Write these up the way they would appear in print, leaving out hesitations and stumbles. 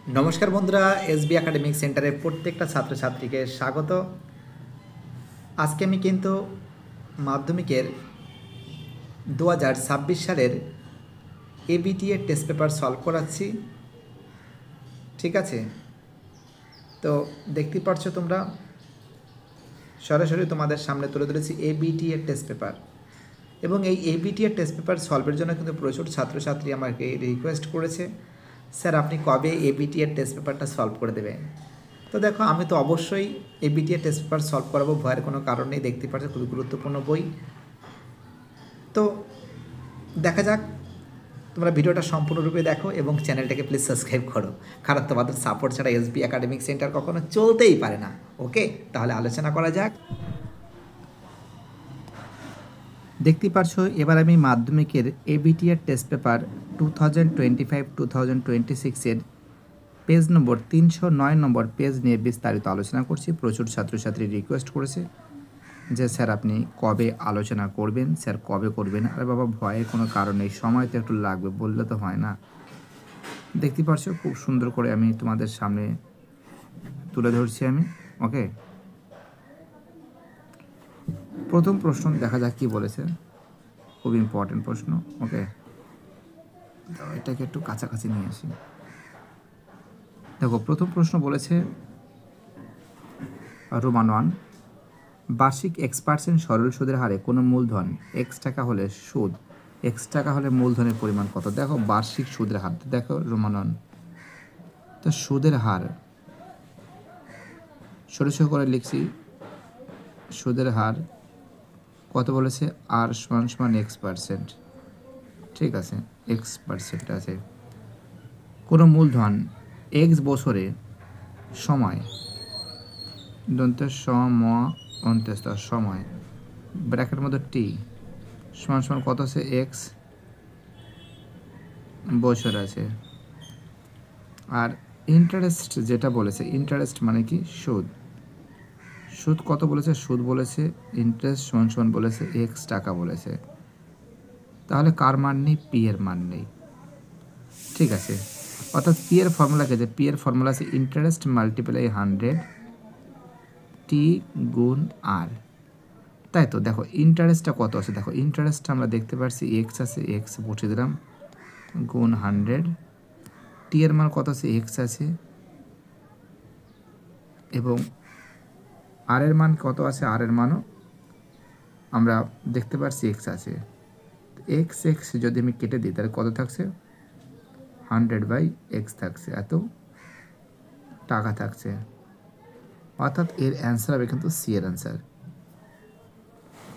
নমস্কার বন্ধুরা, SB academic সেন্টারের প্রত্যেকটা ছাত্রছাত্রীকে স্বাগত। আজকে আমি কিন্তু মাধ্যমিকের 2026 সালের এবিটিএ টেস্ট পেপার সলভ করাচ্ছি। ঠিক আছে, তো দেখতে পাচ্ছ তোমরা সরাসরি তোমাদের সামনে তুলে ধরেছি এবিটিএ টেস্ট পেপার। এবং এই এবিটিএ টেস্ট পেপার সলভের জন্য কিন্তু প্রচুর ছাত্রছাত্রী আমাকে রিকোয়েস্ট করেছে, স্যার আপনি কবে এবিটিএ টেস্ট পেপারটা সলভ করে দেবেন। তো দেখো, আমি তো অবশ্যই এবিটিএ টেস্ট পেপার সলভ করাবো, ভয়ের কোনো কারণ নেই। দেখতে পাচ্ছ খুবই গুরুত্বপূর্ণ বই। তো দেখা যাক, তোমরা ভিডিওটা সম্পূর্ণরূপে দেখো এবং চ্যানেলটাকে প্লিজ সাবস্ক্রাইব করো, কারণ তোমাদের সাপোর্ট ছাড়া এসবি একাডেমিক সেন্টার কখনো চলতেই পারে না। ওকে, তাহলে আলোচনা করা যাক। দেখতে পাচ্ছ এবার আমি মাধ্যমিকের এবিটিএ টেস্ট পেপার 2025-2026 পেজ নম্বর 309 নম্বর পেজ নিয়ে বিস্তারিত আলোচনা করছি। প্রচুর ছাত্রছাত্রী রিকোয়েস্ট করেছে যে স্যার আপনি কবে আলোচনা করবেন, স্যার কবে করবেন। আরে বাবা, ভয়ের কোনো কারণ নেই, সময় তো একটু লাগবে, বললে তো হয় না। দেখতে পাচ্ছ খুব সুন্দর করে আমি তোমাদের সামনে তুলে ধরছি আমি। ওকে, প্রথম প্রশ্ন দেখা যাক কি বলেছে, খুব ইম্পর্টেন্ট প্রশ্ন। ওকে, তো এটাকে একটু কাছাকাছি নিয়ে আসি। দেখো, প্রথম প্রশ্ন বলেছে রোমান 1, বার্ষিক X% সরল সুদের হারে কোনো মূলধন X টাকা হলে সুদ X টাকা হলে মূলধনের পরিমাণ কত। দেখো, বার্ষিক সুদের হার, দেখো রোমান 1, তো সুদের হার সরু করে লিখছি। সুদের হার কত বলেছে, R সমান X%। ঠিক আছে, X% আছে। কোনো মূলধন X বছরে সময় সময় ব্র্যাকেটের মধ্যে T সমান কত আছে, X বছর আছে। আর ইন্টারেস্ট যেটা বলেছে, ইন্টারেস্ট মানে কি, সুদ। সুদ কত বলেছে, সুদ বলেছে ইন্টারেস্ট সমান বলেছে X টাকা বলেছে। তাহলে কার মান নেই, পি এর মান নেই। ঠিক আছে, অর্থাৎ পি এর ফর্মুলা কে, যে পি এর ফর্মুলা আছে ইন্টারেস্ট মাল্টিপ্লাই 100 টি গুণ আর। তাই তো দেখো ইন্টারেস্টটা কত আছে, দেখো ইন্টারেস্টটা আমরা দেখতে পাচ্ছি X আছে, X বসিয়ে দিলাম, গুণ 100। টি এর মান কত আছে, X আছে, এবং আর এর মান কত আছে, আর এর মানও আমরা দেখতে পাচ্ছি X আছে। X যদি আমি কেটে দিই তাহলে কত থাকছে, 100/X থাকছে, এত টাকা থাকছে। অর্থাৎ এর অ্যান্সার হবে কিন্তু সি এর অ্যান্সার।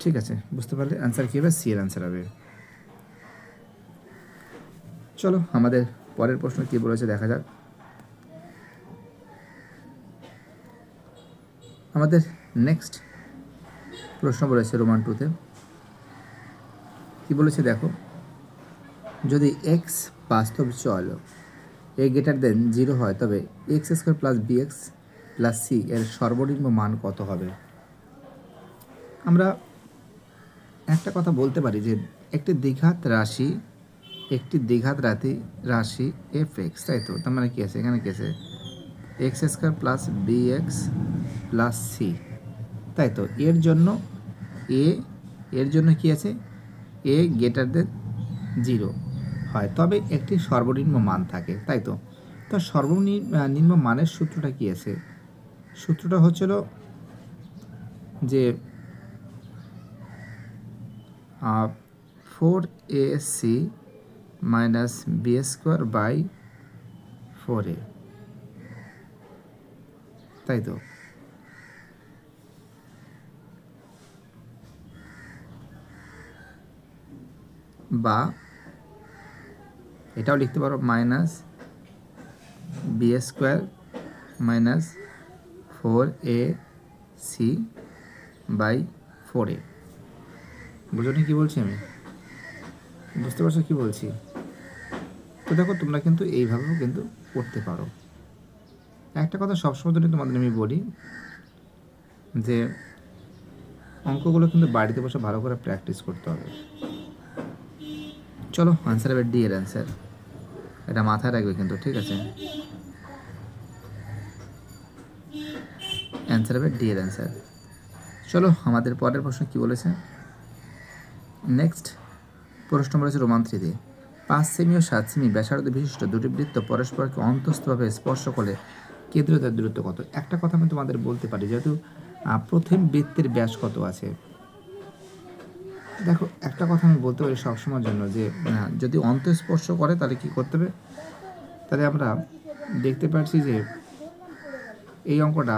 ঠিক আছে, বুঝতে পারলে অ্যান্সার কী হবে, সি এর অ্যান্সার হবে। চলো আমাদের পরের প্রশ্ন কী বলেছে দেখা যাক। আমাদের নেক্সট প্রশ্ন বলেছে রোমান 2-তে, কী বলেছে দেখো, যদি X বাস্তব চল A 0 হয় তবে X² + BX + C এর সর্বনিম্ন মান কত হবে। আমরা একটা কথা বলতে পারি যে একটি দ্বিঘাত রাশি f(x), তাই তো, তার মানে কী আছে, এখানে কী আছে, X² + BX + C, তাই তো। এর জন্য কি আছে, A 0 হয় তবে একটি সর্বনিম্ন মান থাকে, তাই তো। তো সর্বনিম্ন মানের সূত্রটা কি আছে, সূত্রটা হচ্ছিল যে 4AC - B²/4A, তাই তো। বা এটাও লিখতে পারো -B² - 4AC/4A। বুঝো নি কী বলছি আমি, বুঝতে পারছো কী বলছি। তো দেখো, তোমরা কিন্তু এইভাবেও কিন্তু করতে পারো। একটা কথা সবসময় জন্য তোমাদের আমি বলি যে অঙ্কগুলো কিন্তু বাড়িতে বসে ভালো করে প্র্যাকটিস করতে হবে। চলো, আনসার হবে ডি এর অ্যান্সার, এটা মাথায় রাখবে কিন্তু, ঠিক আছে। অ্যান্সার হবে ডি এর অ্যান্সার। চলো আমাদের পরের প্রশ্ন কী বলেছে। নেক্সট প্রশ্ন বলেছে রোমান 3 5 সেমি ও 7 সেমি ব্যাসার্ধ বিশিষ্ট দুটি বৃত্ত পরস্পরকে অন্তস্থভাবে স্পর্শ করলে কেন্দ্রতার দূরত্ব কত। একটা কথা আমি তোমাদের বলতে পারি, যেহেতু প্রথম বৃত্তের ব্যাস কত আছে। দেখো একটা কথা আমি বলতে পারি সবসময়ের জন্য, যে যদি অন্তঃস্পর্শ করে তাহলে কী করতে হবে, তাহলে আমরা দেখতে পাচ্ছি যে এই অঙ্কটা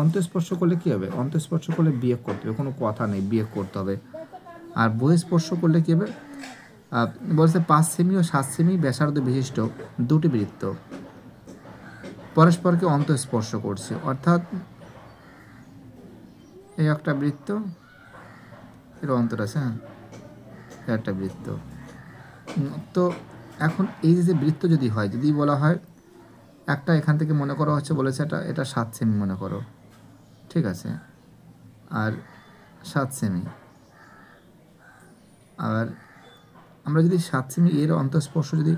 অন্তঃস্পর্শ করলে কী হবে, অন্তঃস্পর্শ করলে বিয়োগ করতে হবে, কোনো কথা নেই, বিয়োগ করতে হবে। আর বহিঃস্পর্শ করলে কী হবে, বলছে 5 সেমি ও 7 সেমি ব্যাসার্ধ বিশিষ্ট দুটি বৃত্ত পরস্পরকে অন্তঃস্পর্শ করছে, অর্থাৎ এই একটা বৃত্ত এর অন্তর আছে, হ্যাঁ একটা বৃত্ত। তো এখন এই যে বৃত্ত যদি হয়, যদি বলা হয় একটা এখান থেকে মনে করা হচ্ছে, বলেছে এটা 7 সেমি মনে করো, ঠিক আছে, আর 7 সেমি, আর আমরা যদি 7 সেমি এর অন্তঃস্পর্শ যদি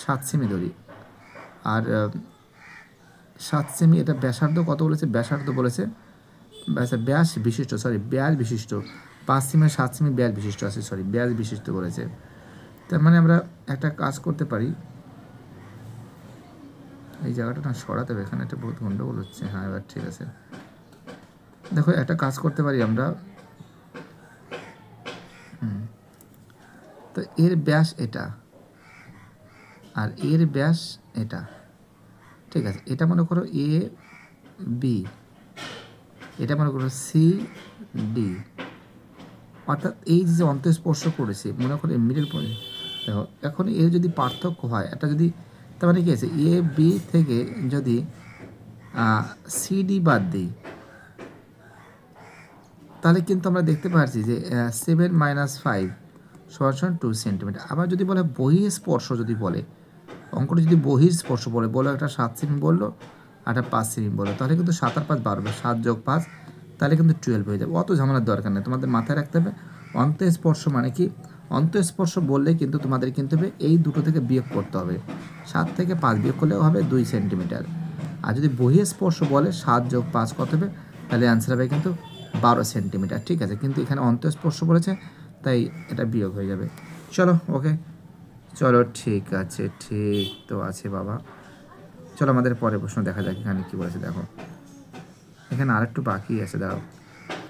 7 সেমি ধরি, আর 7 সেমি এটা ব্যাসার্ধ কত বলেছে, ব্যাসার্ধ বলেছে ব্যাস বিশিষ্ট, ব্যাস বিশিষ্ট 5 সেমি 7 সেমি ব্যাস বিশিষ্ট আছে, ব্যাস বিশিষ্ট বলেছে। তার মানে আমরা একটা কাজ করতে পারি, এই জায়গাটা না সরাতে হবে, এখানে একটা বহুত গন্ডগোল হচ্ছে। হ্যাঁ এবার ঠিক আছে, দেখো একটা কাজ করতে পারি আমরা, তো এর ব্যাস এটা আর এর ব্যাস এটা, ঠিক আছে, এটা মনে করো এ বি, এটা মনে করো সি ডি, অর্থাৎ এই যে অন্তঃস্পর্শ করেছে মনে করো মিডল পয়েন্ট। দেখো এখন এর যদি পার্থক্য হয়, এটা যদি, তার মানে কি আছে, এ বি থেকে যদি সিডি বাদ দিই, তাহলে কিন্তু আমরা দেখতে পাচ্ছি যে 7 - 5 = 2 সেন্টিমিটার। আবার যদি বলে বহিঃস্পর্শ, যদি বলে অঙ্কটা যদি বহিঃস্পর্শ বলে একটা 7 সেমি বললো, একটা 5 সেমি বললো, তাহলে কিন্তু 7 আর 5 12 হবে, 7 + 5 তাহলে কিন্তু 12 হয়ে যাবে। অত ঝামেলার দরকার নেই, তোমাদের মাথায় রাখতে হবে অন্তঃস্পর্শ মানে কি। অন্তঃস্পর্শ বললে কিন্তু তোমাদের কিন্তু এই দুটো থেকে বিয়োগ করতে হবে, 7 থেকে 5 বিয়োগ করলেও হবে 2 সেন্টিমিটার। আর যদি বহিঃস্পর্শ বলে 7 + 5 কত হবে, তাহলে অ্যান্সার হবে কিন্তু 12 সেন্টিমিটার, ঠিক আছে। কিন্তু এখানে অন্তঃস্পর্শ বলেছে তাই এটা বিয়োগ হয়ে যাবে। চলো ওকে, চলো ঠিক আছে, ঠিক তো আছে বাবা। চলো আমাদের পরের প্রশ্ন দেখা যাক এখানে কী বলেছে। দেখো এখানে আরেকটু বাকি আছে, দাঁড়াও,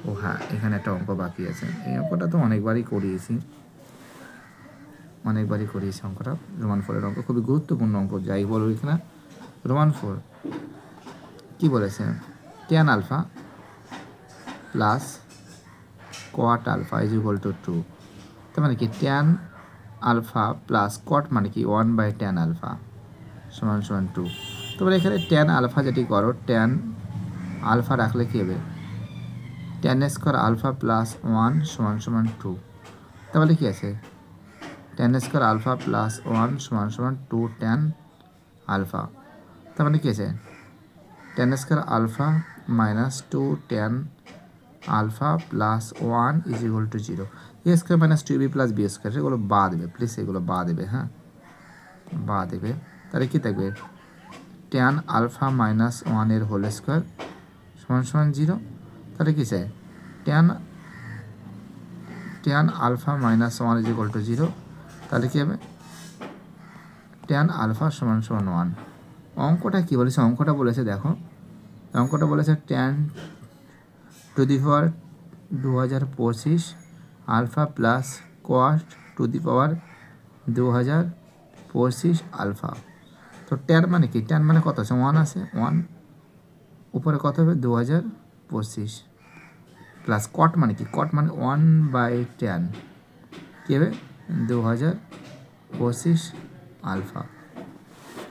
ও হ্যাঁ এখানে একটা অঙ্ক বাকি আছে। এই অঙ্কটা তো অনেকবারই করিয়েছি অঙ্কটা, রোমান 4-এর অঙ্ক, খুবই গুরুত্বপূর্ণ অঙ্ক, যাই বলো এখানে রোমান 4 কী বলেছে, tan alpha plus cot alpha = 2, তার মানে কি tan আলফা প্লাস কট মানে কি 1/tan আলফা = 2। তারপরে এখানে tan আলফা যেটি করো, tan আলফা রাখলে কী হবে, tan স্কোয়ার আলফা প্লাস 1 = 2, তাহলে কি আছে tan square alpha plus 1 = 2 tan alpha, তার মানে কি আছে tan square alpha minus 2 tan alpha plus 1 = 0। A square minus 2b plus b square, সেগুলো বা দেবে, প্লিজ এগুলো বা দেবে, হ্যাঁ বা দেবে। তাহলে কী থাকবে, tan আলফা মাইনাস 1 এর হোল স্কোয়ার = 0। তাহলে কী চাই, tan আলফা মাইনাস 1 = 0, তাহলে কী হবে tan আলফা = 1। অঙ্কটা কী বলেছে, অঙ্কটা বলেছে দেখো, অঙ্কটা বলেছে tan to the power 2025 alpha plus cos to the power 2025 alpha. তো ট্যান মানে কি, ট্যান মানে কত আছে, 1 আছে, 1 উপরে কত হবে 2025 প্লাস কট মানে কি, কট মানে 1/tan কী হবে 2025 আলফা।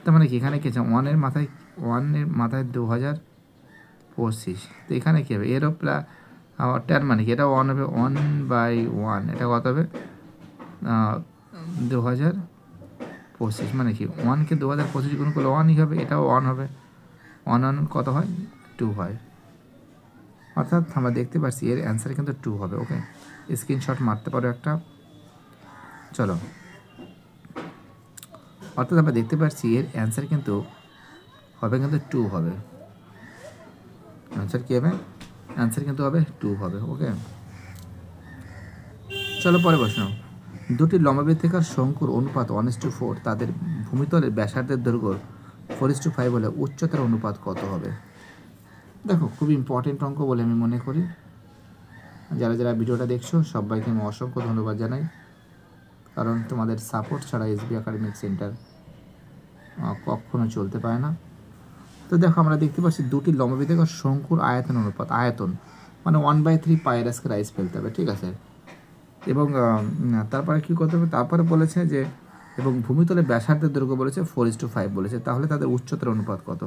তার মানে কি এখানে কী আছে, 1-এর মাথায় 2025, তো এখানে কী হবে এরও প্লাস ট্যান মানে কি, এটা 1 হবে 1/1, এটা কত হবে 2025, মানে কি 1কে 2025 গুণ করলে 1ই হবে, এটাও 1 হবে, 1 কত হয় 2 হয়, অর্থাৎ আমরা দেখতে পাচ্ছি এর অ্যান্সার কিন্তু 2 হবে। ওকে, স্ক্রিনশট মারতে পারো একটা। চলো, অর্থাৎ আমরা দেখতে পাচ্ছি এর অ্যান্সার কিন্তু হবে কিন্তু 2 হবে। অ্যান্সার কী হবে? অ্যান্সার কিন্তু হবে 2 হবে। ওকে, চলো পরে প্রশ্ন। দুটি লম্ববৃত্তাকার শঙ্কুর অনুপাত 1:4, তাদের ভূমিতলের ব্যাসার্ধের দৈর্ঘ্য 4:5 হলে উচ্চতার অনুপাত কত হবে? দেখো, খুব ইম্পর্টেন্ট অঙ্ক বলে আমি মনে করি। যারা যারা ভিডিওটা দেখছো সবাইকে আমি অসংখ্য ধন্যবাদ জানাই, কারণ তোমাদের সাপোর্ট ছাড়া এসবি একাডেমিক সেন্টার কখনো চলতে পারে না। তো দেখো, আমরা দেখতে পাচ্ছি দুটি লম্ববৃত্তাকার শঙ্কুর আয়তন অনুপাত, আয়তন মানে 1/3 পায়ের আজকে রাইস ফেলতে হবে, ঠিক আছে। এবং তারপরে কী করতে হবে, তারপরে বলেছে যে এবং ভূমিতলের ব্যাসার্ধের দৈর্ঘ্য বলেছে 4:5 বলেছে, তাহলে তাদের উচ্চতার অনুপাত কত?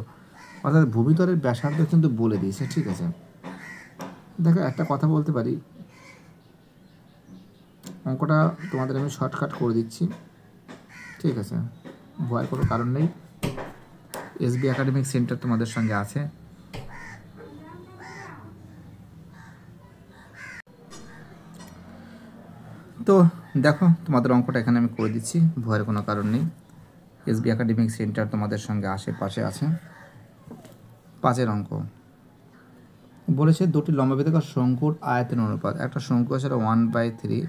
অর্থাৎ ভূমিতলের ব্যাসার্ধ কিন্তু বলে দিয়েছে, ঠিক আছে। দেখো, একটা কথা বলতে পারি, অঙ্কটা তোমাদের আমি শর্টকাট করে দিচ্ছি, ঠিক আছে, ভয়ের কোনো কারণ নেই। এসবি একাডেমিক সেন্টার তোমাদের সঙ্গে আছে। তো দেখো, তোমাদের অঙ্কটা এখানে আমি করে দিচ্ছি, ভয়ের কোনো কারণ নেই। এসবি একাডেমিক সেন্টার তোমাদের সঙ্গে আশেপাশে আছে। 5 অঙ্ক বলেছে দুটি লম্ববৃত্তাকার শঙ্কুর আয়তন অনুপাত। একটা শঙ্কু আছে 1/3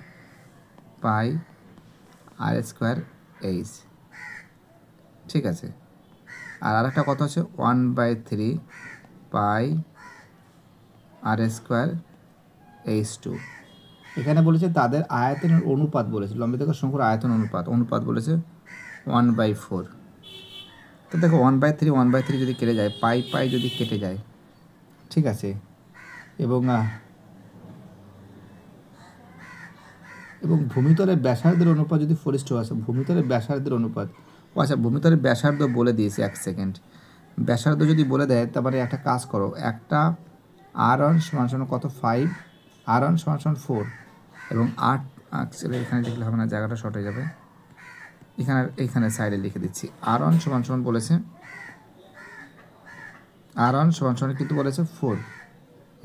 পাই r²h, ঠিক আছে। আর আরেকটা কত আছে 1/3 পাই r²h²। এখানে বলেছে তাদের আয়তনের অনুপাত বলেছে, লম্ববৃত্তাকার শঙ্কুর আয়তন অনুপাত বলেছে 1/4। তো দেখো 1/3 যদি কেটে যায়, পাই যদি কেটে যায়, ঠিক আছে, এবং ভূমিতলের ব্যাসার্ধের অনুপাত যদি 4:2 আছে, ভূমিতলের ব্যাসার্ধের অনুপাত, আচ্ছা ভূমিতলের ব্যাসার্ধ বলে দিয়েছে, 1 সেকেন্ড। ব্যাসার্ধ যদি বলে দেয়, তারপরে একটা কাজ করো, একটা r1 = কত 5, r1 = 4 এবং 8, অ্যাকচুয়ালি এখানে লিখলে হবে না, জায়গাটা শর্ট হয়ে যাবে, এইখানে সাইডে লিখে দিচ্ছি। r1 = বলেছে, r1 = কিন্তু বলেছে 4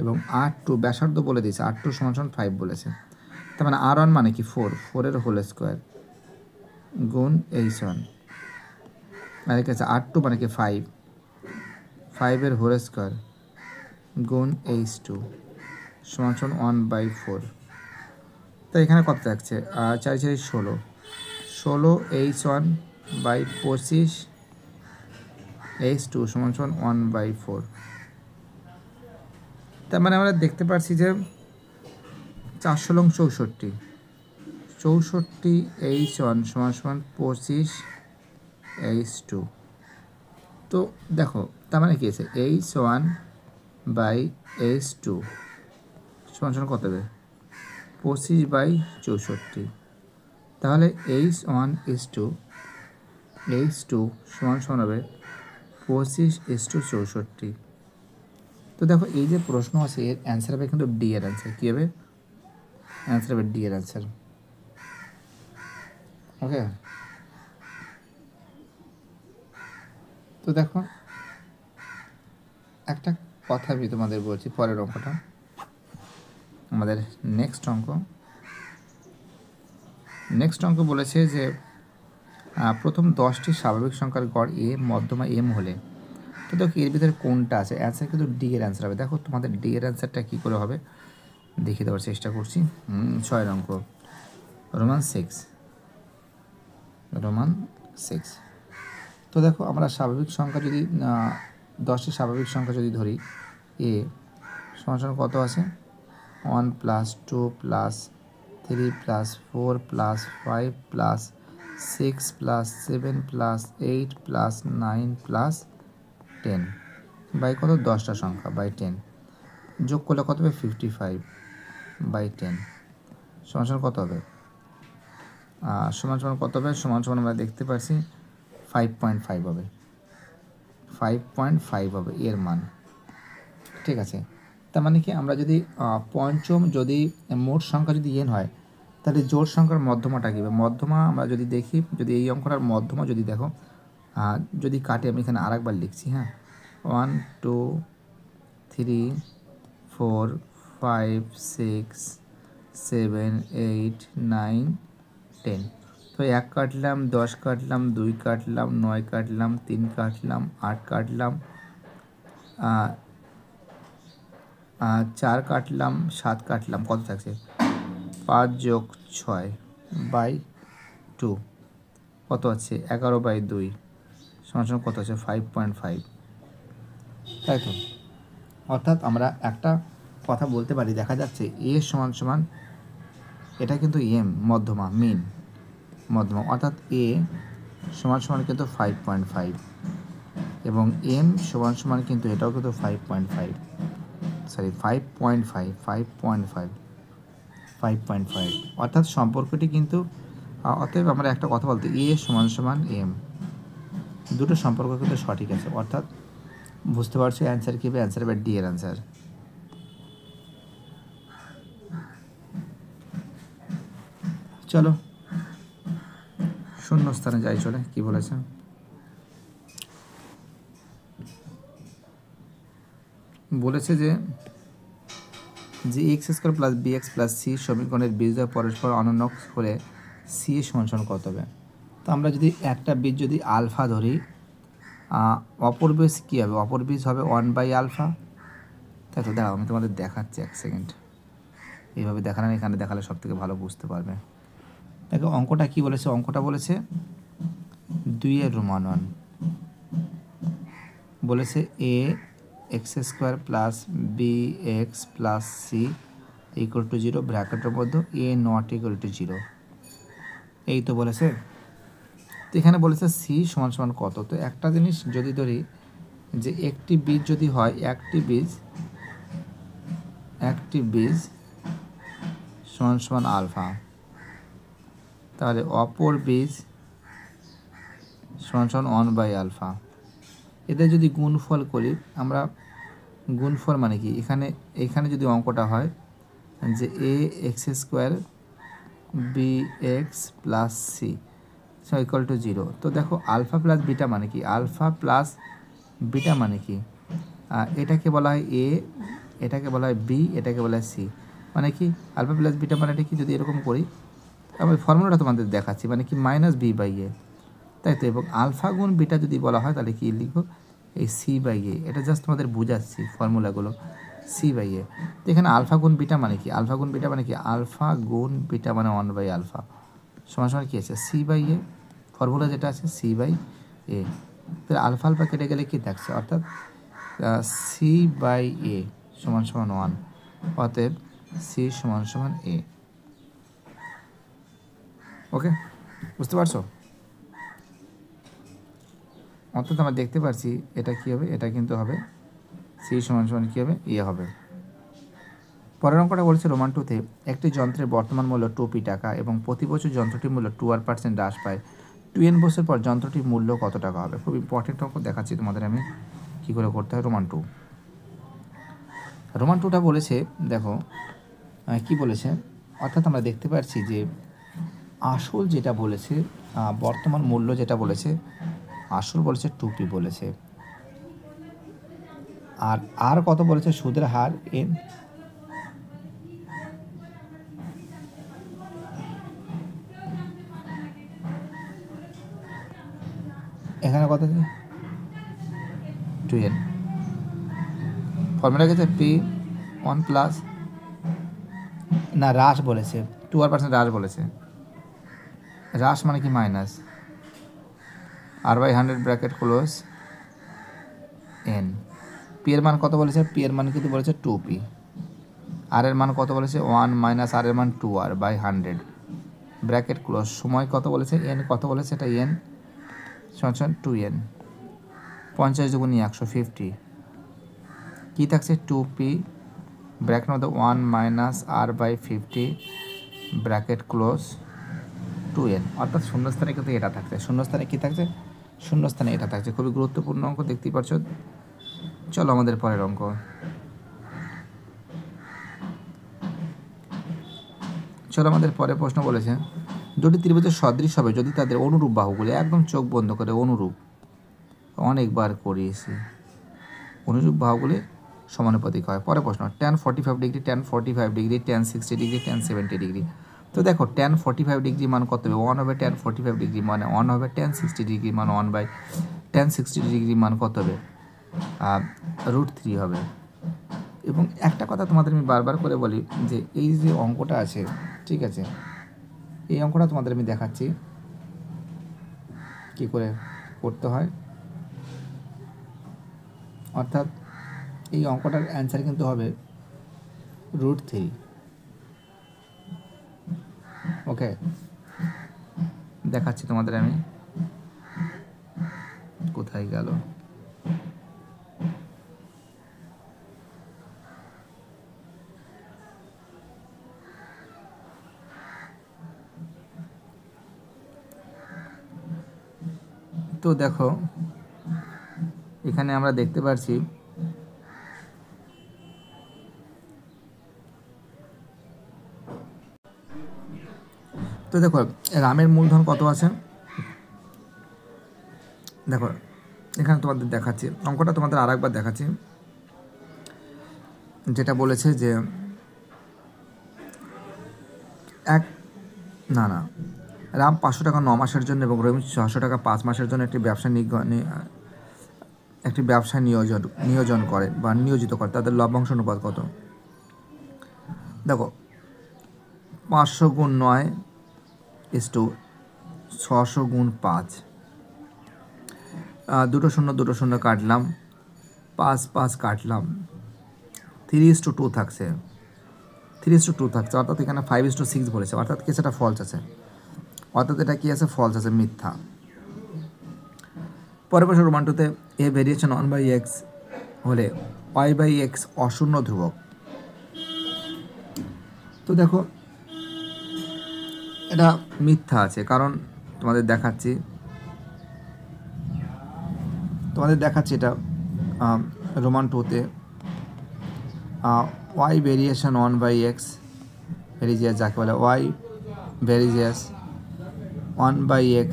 এবং r2 ব্যাসার্ধ বলে দিয়েছে, r2 = 5 বলেছে। তার মানে r1 মানে কি 4 এর হোল স্কোয়ার গুণ h1, আর ঠিক আছে r2 মানে কি 5 এর হোল স্কোয়ার গুণ h2 = 1/4। তো এখানে কত থাকছে, 4 4 16 h1/25 h2 = 1/4। তার মানে আমরা দেখতে পাচ্ছি যে 4 64 h1 = 25 h2। তো দেখো, তার মানে কি আছে h1/h2 = কত হবে 25/64। তাহলে h1:2 = হবে 25:64। তো দেখো, এই যে প্রশ্ন আছে এর অ্যান্সার হবে কিন্তু ডি এর অ্যান্সার। কী হবে অ্যান্সার? হবে ডি এর অ্যান্সার। ওকে, তো দেখো একটা কথা আমি তোমাদের বলছি, পরের অঙ্কটা আমাদের নেক্সট অঙ্ক বলেছে যে প্রথম 10টি স্বাভাবিক সংখ্যার গড় এ, মধ্যমা এম হলে, তো দেখো এর ভিতরে কোনটা আছে, অ্যান্সার কিন্তু ডি এর অ্যান্সার হবে। দেখো তোমাদের ডি এর অ্যান্সারটা কী করে হবে দেখিয়ে দেওয়ার চেষ্টা করছি। 6 অঙ্ক, রোমান 6। তো দেখো, আমরা স্বাভাবিক সংখ্যা যদি 10টি স্বাভাবিক সংখ্যা যদি ধরি, এ সমান কত আছে 1 + 2 + 3 + 4 + 5 + 6 + 7 + 8 + 9 + 10 বাই কত 10টা সংখ্যা বাই 10 যোগ করলে কত হবে 55/10 সমান কত হবে সমান কত হবে আমরা দেখতে পাচ্ছি 5.5 হবে, 5.5 হবে এর মান, ঠিক আছে। তার মানে কি, আমরা যদি পঞ্চম যদি মোট সংখ্যা যদি n হয়, তাহলে জোড় সংখ্যার মধ্যমাটা কী হবে? মধ্যমা আমরা যদি দেখি, যদি এই অঙ্কটার মধ্যমা যদি দেখো, যদি কাটে, আমি এখানে আরেকবার লিখছি, হ্যাঁ, 1 2 3 4 5 6 7 8 9 10। তো 1 কাটলাম, 10 কাটলাম, 2 কাটলাম, 9 কাটলাম, 3 কাটলাম, 8 কাটলাম, 4 কাটলাম 7 কাটলাম, কত থাকছে 5 যোগ 6 বাই 2, কত আছে 11 বাই 2 সমান কত আছে 5.5, তাই তো। অর্থাৎ আমরা একটা কথা বলতে পারি, দেখা যাচ্ছে এ সমান সমান, এটা কিন্তু এম মধ্যমা মিন মধ্যমা, অর্থাৎ এ সমান সমান কিন্তু 5.5 এবং এম সমান সমান কিন্তু এটাও কিন্তু 5.5, সরি 5.5, অর্থাৎ সম্পর্কটি কিন্তু, অতএব আমরা একটা কথা বলতে এ সমান সমান এম, দুটো সম্পর্ক কিন্তু সঠিক আছে। অর্থাৎ বুঝতে পারছো অ্যান্সার কী হবে? অ্যান্সার হবে ডি এর অ্যান্সার। চলো শূন্য স্থানে যাই, চলে কি বলেছে, বলেছে যে x square plus b x plus c সমীকরণের বীজদ্বয় পরস্পর অনন্য হলে সি এর সমান সমান কত হবে? তো আমরা যদি একটা বীজ যদি আলফা ধরি, অপর বীজ কী হবে? অপর বীজ হবে 1/α, তাই তো। দেখো আমি তোমাদের দেখাচ্ছি, এক সেকেন্ড, এইভাবে দেখালেন, এখানে দেখালে সব থেকে ভালো বুঝতে পারবে। দেখো অঙ্কটা কি বলেছে, অঙ্কটা বলেছে 2 এর রোমান 1, বলেছে a x square plus b x plus c equal to 0, ব্র্যাকেটের মধ্যে এ নট ইকুয়াল টু 0, এই তো বলেছে। তো এখানে বলেছে সি সমান সমান কত। তো একটা জিনিস যদি ধরি যে একটি বীজ যদি হয়, একটি বীজ সমান সমান আলফা, তাহলে অপর বীজ সমান সমান 1/α। এদের যদি গুণফল করি আমরা, গুণফল মানে কি, এখানে যদি অঙ্কটা হয় যে a x square b x plus c equal to 0, তো দেখো আলফা প্লাস বিটা মানে কি, আলফা প্লাস বিটা মানে কি, এটাকে বলা হয় এ, এটাকে বলা হয় বি, এটাকে বলা হয় সি, মানে কি আলফা প্লাস বিটা মানে কি, যদি এরকম করি, আমি ফর্মুলাটা তোমাদের দেখাচ্ছি, মানে কি -b/a, তাই তো। এবং আলফা গুণ বিটা যদি বলা হয় তাহলে কি লিখবো, এই c/a, এটা জাস্ট তোমাদের বোঝাচ্ছি ফর্মুলাগুলো, c/a। তো এখানে আলফা গুণ বিটা মানে কি, আলফা গুণ বিটা মানে কি, আলফা গুণ বিটা মানে 1/α সমান সমান কী আছে c/a, ফর্মুলা যেটা আছে c/a। তাহলে আলফা আলফা কেটে গেলে কী থাকছে, অর্থাৎ c/a সমান সমান 1, অতএব c সমান সমান a। ওকে, বুঝতে পারছো? অর্থাৎ আমরা দেখতে পাচ্ছি এটা কী হবে, এটা কিন্তু হবে সি সমান সমান কী হবে, এ হবে। পরের অঙ্কটা বলছে রোমান 2-তে একটি যন্ত্রের বর্তমান মূল্য 2p টাকা এবং প্রতি বছর যন্ত্রটির মূল্য 2% হ্রাস পায়, 2n বছর পর যন্ত্রটির মূল্য কত টাকা হবে? খুব ইম্পর্টেন্ট অঙ্ক, দেখাচ্ছি তোমাদের আমি কী করে করতে হয়। রোমান 2টা বলেছে, দেখো কি বলেছে, অর্থাৎ আমরা দেখতে পাচ্ছি যে আসল যেটা বলেছে, বর্তমান মূল্য যেটা বলেছে, আসল বলেছে 2p বলেছে, আর কত বলেছে, সুদের হার n, এখানে কত আছে 2n, ফর্মুলা গেছে p1 প্লাস, না হ্রাস বলেছে 2% হ্রাস বলেছে, হ্রাস মানে কি minus r/100 bracket close n, P এর মান কত বলেছে, পি এর মান কিন্তু বলেছে 2p, আর এর মান কত বলেছে 1 মাইনাস আর এর মান 2r/100 ব্র্যাকেট ক্লোজ, সময় কত বলেছে n কত বলেছে, এটা n সমান 2n, 50 × 150, কী থাকছে 2p ব্র্যাকেট মধ্যে 1 minus r/50 bracket close 2n, অর্থাৎ শূন্যস্থানে কিন্তু এটা থাকছে, শূন্যস্থানে কী থাকছে, শূন্যস্থানে এটা থাকছে। খুবই গুরুত্বপূর্ণ অঙ্ক, দেখতেই পাচ্ছ। চলো আমাদের পরের অঙ্ক। চলো আমাদের পরের প্রশ্ন বলেছে দুটি ত্রিভুজের সদৃশ হবে যদি তাদের অনুরূপ বাহুগুলি, একদম চোখ বন্ধ করে, অনুরূপ, অনেকবার করিয়েছি, অনুরূপ বাহুগুলি সমানুপাতিক হয়। পরের প্রশ্ন, tan 45 degree, tan 45 degree, tan 60 degree, tan 70 degree. তো দেখো tan 45 ডিগ্রি মান কত হবে, 1/tan 45 ডিগ্রি মানে 1/tan 60 ডিগ্রি মান 1/tan 60 ডিগ্রি মান কত হবে, √3 হবে। এবং একটা কথা তোমাদের আমি বারবার করে বলি যে এই যে অঙ্কটা আছে, ঠিক আছে, এই অঙ্কটা তোমাদের আমি দেখাচ্ছি কী করে করতে হয়। অর্থাৎ এই অঙ্কটার অ্যান্সার কিন্তু হবে √3। ওকে, দেখাচ্ছি তোমাদের আমি, কোথায় গেল, তো দেখো এখানে আমরা দেখতে পাচ্ছি তো দেখো রামের মূলধন কত আছে, দেখো এখানে তোমাদের দেখাচ্ছি অঙ্কটা, তোমাদের আর একবার দেখাচ্ছি, যেটা বলেছে যে রাম 500 টাকা 9 মাসের জন্য এবং রহিম 600 টাকা 5 মাসের জন্য একটি ব্যবসা নিয়োজন করে বা নিয়োজিত করে, তাদের লভ্যাংশ অনুপাত কত। দেখো 500 গুণ 9 ইস্টু 600 গুণ 5, দুটো শূন্য কাটলাম, 5 কাটলাম, 3:2 থাকছে, 3:2 থাকছে, অর্থাৎ এখানে 5:6 বলেছে, অর্থাৎ কি সেটা ফলস আছে, অর্থাৎ এটা কি আছে, ফলস আছে, মিথ্যা। পরের প্রশ্ন রোমান 2-তে এ ভেরিয়েশন 1/x হলে y/x অশূন্য ধ্রুবক। তো দেখো এটা মিথ্যা আছে, কারণ তোমাদের দেখাচ্ছি এটা রোমান 2-তে y ভেরিয়েশন 1/x ভেরিজিয়াস যাকে বলে y ভেরিজিয়াস 1/x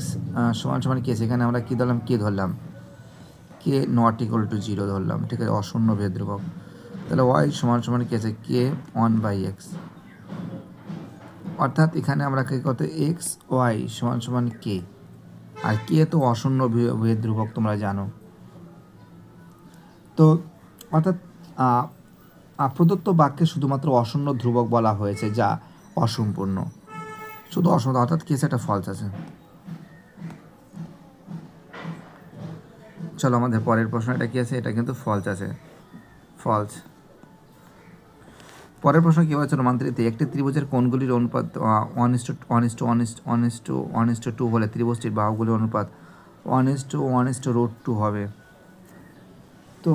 সমান কি আছে, এখানে আমরা কী ধরলাম, কে নট ইকুয়াল টু 0 ধরলাম, ঠিক আছে, অশূন্য ভেদ ধ্রুবক। তাহলে y সমান কি আছে, কে 1/x, অর্থাৎ এখানে আমরা কী করতে এক্স ওয়াই সমান কে, আর কে তো অশূন্য ভেদ ধ্রুবক তোমরা জানো। তো অর্থাৎ প্রদত্ত বাক্যে শুধুমাত্র অশূন্য ধ্রুবক বলা হয়েছে যা অসম্পূর্ণ, শুধু অশূন্য, অর্থাৎ কি সেটা ফলস আছে। চলো আমাদের পরের প্রশ্ন, এটা কি আছে, এটা কিন্তু ফলস আছে, ফলস। পরের প্রশ্ন কী বলছে, রোমান 3-তে একটি ত্রিভুজের কোণগুলির অনুপাত 1:1:2 হলে ত্রিভুজটির বাহুগুলির অনুপাত 1:1:√2 হবে। তো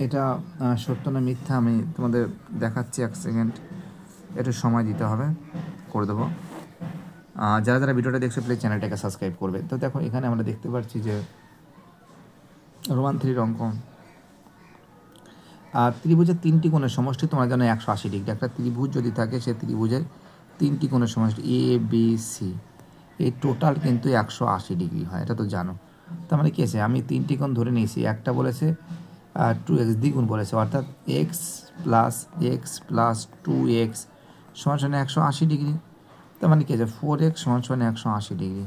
এটা সত্য না মিথ্যা আমি তোমাদের দেখাচ্ছি, 1 সেকেন্ড, একটু সময় দিতে হবে, করে দেবো। যারা ভিডিওটা দেখছে প্লিজ চ্যানেলটাকে সাবস্ক্রাইব করবে। তো দেখো এখানে আমরা দেখতে পাচ্ছি যে রোমান 3 অঙ্ক, ত্রিভুজের 3টি কোণের সমষ্টি তোমরা জানো 180 ডিগ্রি। একটা ত্রিভুজ যদি থাকে সে ত্রিভুজের 3টি কোণের সমষ্টি ABC, এই টোটাল কিন্তু 180 ডিগ্রি হয়, এটা তো জানো। তার মানে কী আছে, আমি 3টি কোণ ধরে নিয়েছি, একটা বলেছে 2x দ্বিগুণ বলেছে, অর্থাৎ x + 2x সমান 180 ডিগ্রি। তার মানে কী আছে, 4x সমান 180 ডিগ্রি।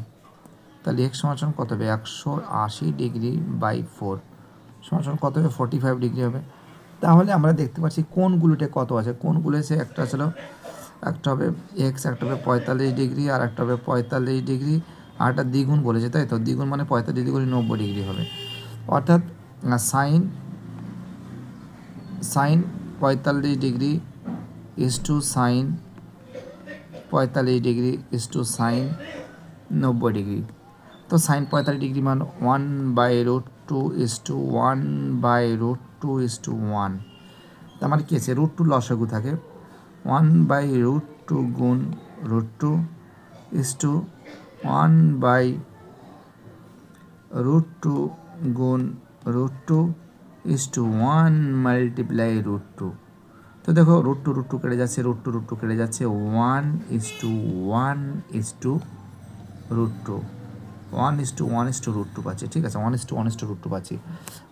তাহলে x সমান কত হবে, 180 ডিগ্রি বাই 4 সমান কত হবে, 45 ডিগ্রি হবে। তাহলে আমরা দেখতে পাচ্ছি কোণগুলোতে কত আছে, কোণগুলো এসে একটা হবে এক্স, একটা হবে 45 ডিগ্রি, আর একটা হবে 45 ডিগ্রি, আর একটা দ্বিগুণ বলেছে, তাই তো, দ্বিগুণ মানে 45 ডিগ্রি 90 ডিগ্রি হবে, অর্থাৎ sine 45 degree is to sine 45 degree is to sine 90 degree. তো সাইন 45 ডিগ্রি মান 1/√2 ইজটু 1/√2:1। তার মানে কী আছে, √2 লসাগু থাকে, 1/√2 গুণ √2 ইজটু 1/√2 গুণ √2 ইজটু 1 মাল্টিপ্লাই √2। তো দেখো √2 কেটে যাচ্ছে, √2 কেটে যাচ্ছে, 1:1:√2 1:1:√2 পাচ্ছি, ঠিক আছে, 1:1:√2 পাচ্ছি,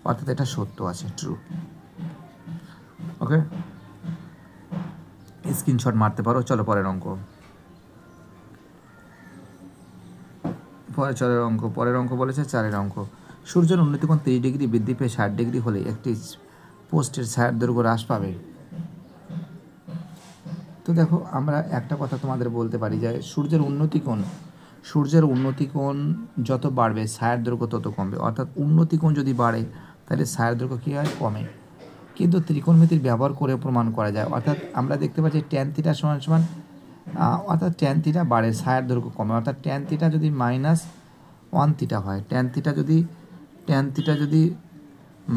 অর্থাৎ এটা সত্য আছে, ট্রু। ওকে, স্ক্রিনশট মারতে পারো। চলো পরের অঙ্ক, পরের অঙ্ক বলেছে 4-এর অঙ্ক। সূর্যের উন্নতিকোণ 30 ডিগ্রি বৃদ্ধি পেয়ে 60 ডিগ্রি হলে একটি পোস্টের ছায়ার দৈর্ঘ্য হ্রাস পাবে। তো দেখো আমরা একটা কথা তোমাদের বলতে পারি যে সূর্যের উন্নতি কোণ যত বাড়বে ছায়ার দৈর্ঘ্য তত কমবে, অর্থাৎ উন্নতি কোণ যদি বাড়ে তাহলে ছায়ার দৈর্ঘ্য কী হয়, কমে। কিন্তু ত্রিকোণমিতির ব্যবহার করে প্রমাণ করা যায়, অর্থাৎ আমরা দেখতে পাচ্ছি ট্যান থিটা সমান সমান অর্থাৎ ট্যান থিটা বাড়ে ছায়ার দৈর্ঘ্য কমে, অর্থাৎ ট্যান থিটা যদি -1 থিটা হয়, ট্যান থিটা যদি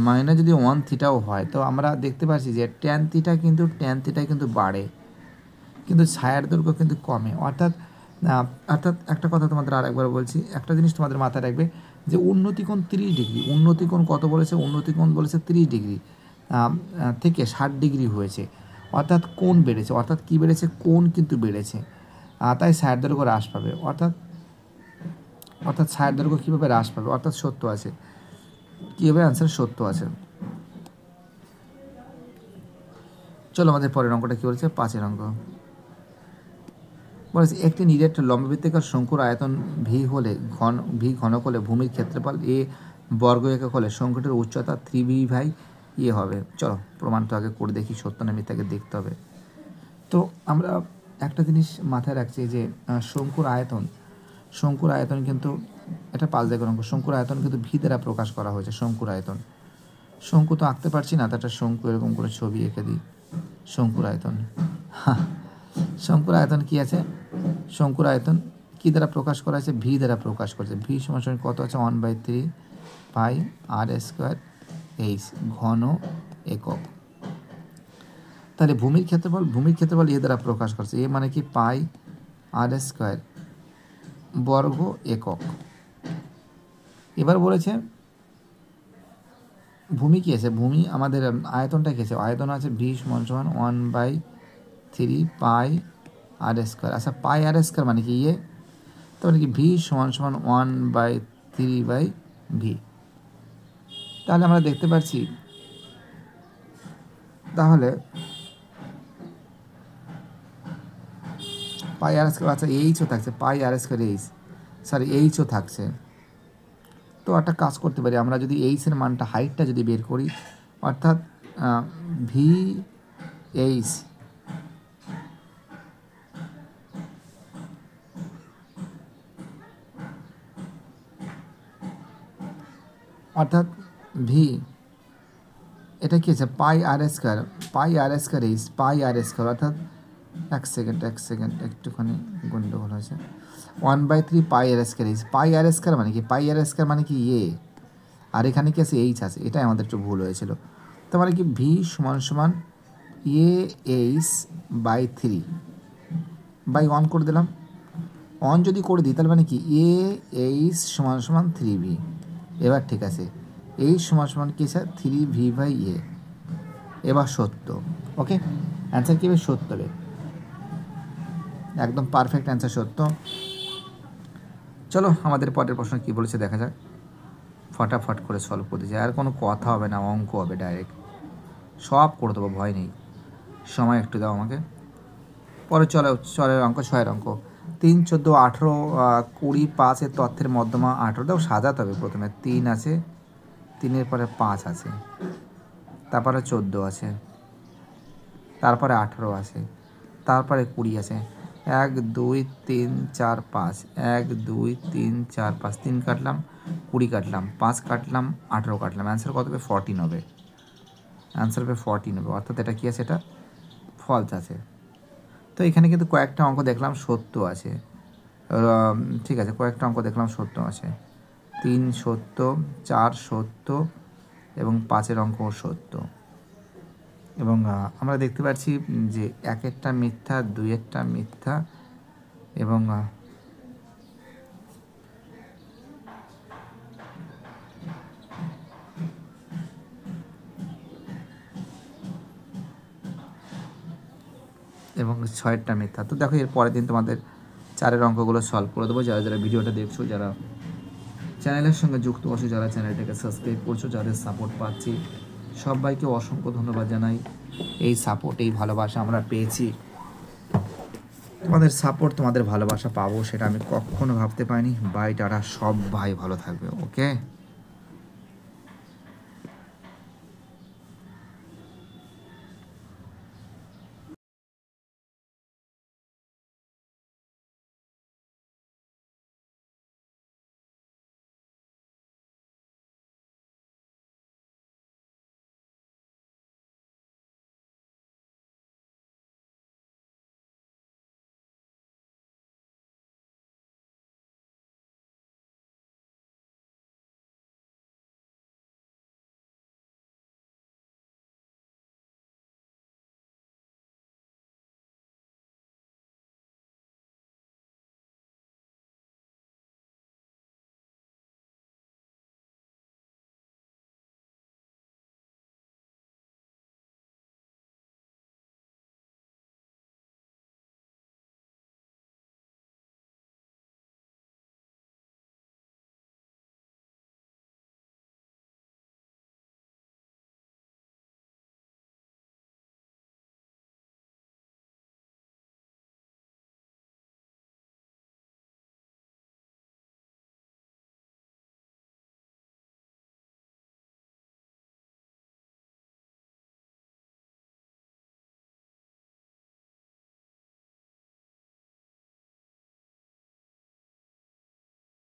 -1 থিটাও হয়, তো আমরা দেখতে পাচ্ছি যে ট্যান থিটা কিন্তু বাড়ে, কিন্তু ছায়ার দৈর্ঘ্য কিন্তু কমে। অর্থাৎ একটা কথা তোমাদের আরেকবার বলছি, একটা জিনিস তোমাদের মাথায় রাখবে যে উন্নতিকোণ 30 ডিগ্রি, উন্নতিকোণ কত বলেছে, উন্নতিকোণ বলেছে 30 ডিগ্রি থেকে 60 ডিগ্রি হয়েছে, অর্থাৎ কোণ বেড়েছে, অর্থাৎ কী বেড়েছে, কোণ কিন্তু বেড়েছে, তাই ছায়ার দৈর্ঘ্য হ্রাস পাবে, অর্থাৎ ছায়ার দৈর্ঘ্য কীভাবে হ্রাস পাবে, অর্থাৎ সত্য আছে, কীভাবে অ্যান্সার সত্য আছে। চলো আমাদের পরের অঙ্কটা কী বলেছে, 5 অঙ্ক বলেছে একটি নিরেট লম্ববৃত্তাকার শঙ্কুর আয়তন ভি ঘনক হলে ভূমির ক্ষেত্রফল এ বর্গ একক হলে শঙ্কুটির উচ্চতা 3v/a হবে। চলো প্রমাণ তো আগে করে দেখি সত্য না মিথ্যাকে দেখতে হবে। তো আমরা একটা জিনিস মাথায় রাখছি যে শঙ্কুর আয়তন কিন্তু এটা 5 দাগের অঙ্ক, শঙ্কুর আয়তন কিন্তু ভি দ্বারা প্রকাশ করা হয়েছে। শঙ্কু তো আঁকতে পারছি না, তো একটা শঙ্কু এরকম করে ছবি এঁকে দিই, শঙ্কুর আয়তন কী আছে, শঙ্কুর আয়তন কী দ্বারা প্রকাশ করা হয়েছে, ভি দ্বারা প্রকাশ করেছে। ভি সমান কত আছে, 1/3 পাই আর স্কোয়ার এইচ ঘন একক। তাহলে ভূমির ক্ষেত্রফল এ দ্বারা প্রকাশ করছে, এ মানে কি পাই আর স্কোয়ার বর্গ একক। এবার বলেছে ভূমি কী আছে, ভূমি আমাদের আয়তনটা কী আছে, আয়তন আছে ভি সমান 1/3 পাই আর স্কোয়ার। আচ্ছা পাই আর স্কোয়ার মানে কি ইয়ে, তাহলে কি ভি সমান 1/3/ভি। তাহলে আমরা দেখতে পাচ্ছি, তাহলে পাই আর স্কোয়ার, আচ্ছা এইচও থাকছে, পাই আর স্কোয়ার এইচও থাকছে। তো একটা কাজ করতে পারি আমরা, যদি এইচের মানটা হাইটটা যদি বের করি, অর্থাৎ ভি এইচ অর্থাৎ ভি এটা কী আছে, পাই আর স্কোয়ার এইচ পাই আর স্কোয়ার, অর্থাৎ এক সেকেন্ড একটুখানি গন্ডগোল হয়েছে, 1/3 পাই আর স্কোয়ার এইচ। পাই আর স্কোয়ার মানে কি, পাই আর স্কোয়ার মানে কি এ, আর এখানে কি আছে, এইচ আছে, এটাই আমাদের একটু ভুল হয়েছিল। তো মানে কি ভি সমান এ এইচ বাই 3/1 করে দিলাম, অন যদি করে দিই তাহলে মানে কি এ এইচ সমান 3v। এবার ঠিক আছে, এইচ সমান কি স্যার 3v/a। এবার সত্য, ওকে অ্যান্সার কী হবে, সত্য হবে, একদম পারফেক্ট অ্যান্সার সত্য। চলো আমাদের পরের প্রশ্ন কী বলেছে দেখা যাক, ফটাফট করে সলভ করতে চাই, আর কোনো কথা হবে না, অঙ্ক হবে ডাইরেক্ট, সব করে দেবো, ভয় নেই, সময় একটু দাও আমাকে। পরে চলের অঙ্ক 6 অঙ্ক, 3, 14, 18, 20, 5 তথ্যের মধ্যমা 18। দাও সাজাতে হবে, প্রথমে 3 আছে, 3-এর পরে 5 আছে, তারপরে 14 আছে, তারপরে 18 আছে, তারপরে 20 আছে, 1, 2, 3, 4, 5, 1, 2, 3, 4, 5, 3 কাটলাম, 20 কাটলাম, 5 কাটলাম, 18 কাটলাম, অ্যান্সার কত হবে, 14 হবে, অ্যান্সার হবে 14 হবে, অর্থাৎ এটা কী আছে, এটা ফলস আছে। তো এখানে কিন্তু কয়েকটা অঙ্ক দেখলাম সত্য আছে, ঠিক আছে, কয়েকটা অঙ্ক দেখলাম সত্য আছে, 3 সত্য, 4 সত্য এবং 5-এর অঙ্ক সত্য। এবং আমরা দেখতে পাচ্ছি যে 1-এরটা মিথ্যা, 2-এরটা মিথ্যা এবং এবং 6-এরটা মিথ্যা। তো দেখো এর পরের দিন তোমাদের 4-এর অঙ্কগুলো সলভ করে দেবো। যারা ভিডিওটা দেখছো, যারা চ্যানেলের সঙ্গে যুক্ত আছো, যারা চ্যানেলটাকে সাবস্ক্রাইব করছো, যাদের সাপোর্ট পাচ্ছি, সবাইকে অসংখ্য ধন্যবাদ জানাই। এই সাপোর্ট, এই ভালোবাসা আমরা পেয়েছি, তোমাদের সাপোর্ট, তোমাদের ভালোবাসা পাবো সেটা আমি কখনো ভাবতে পারিনি। বাই টাটা, সব ভাই ভালো থাকবে, ওকে।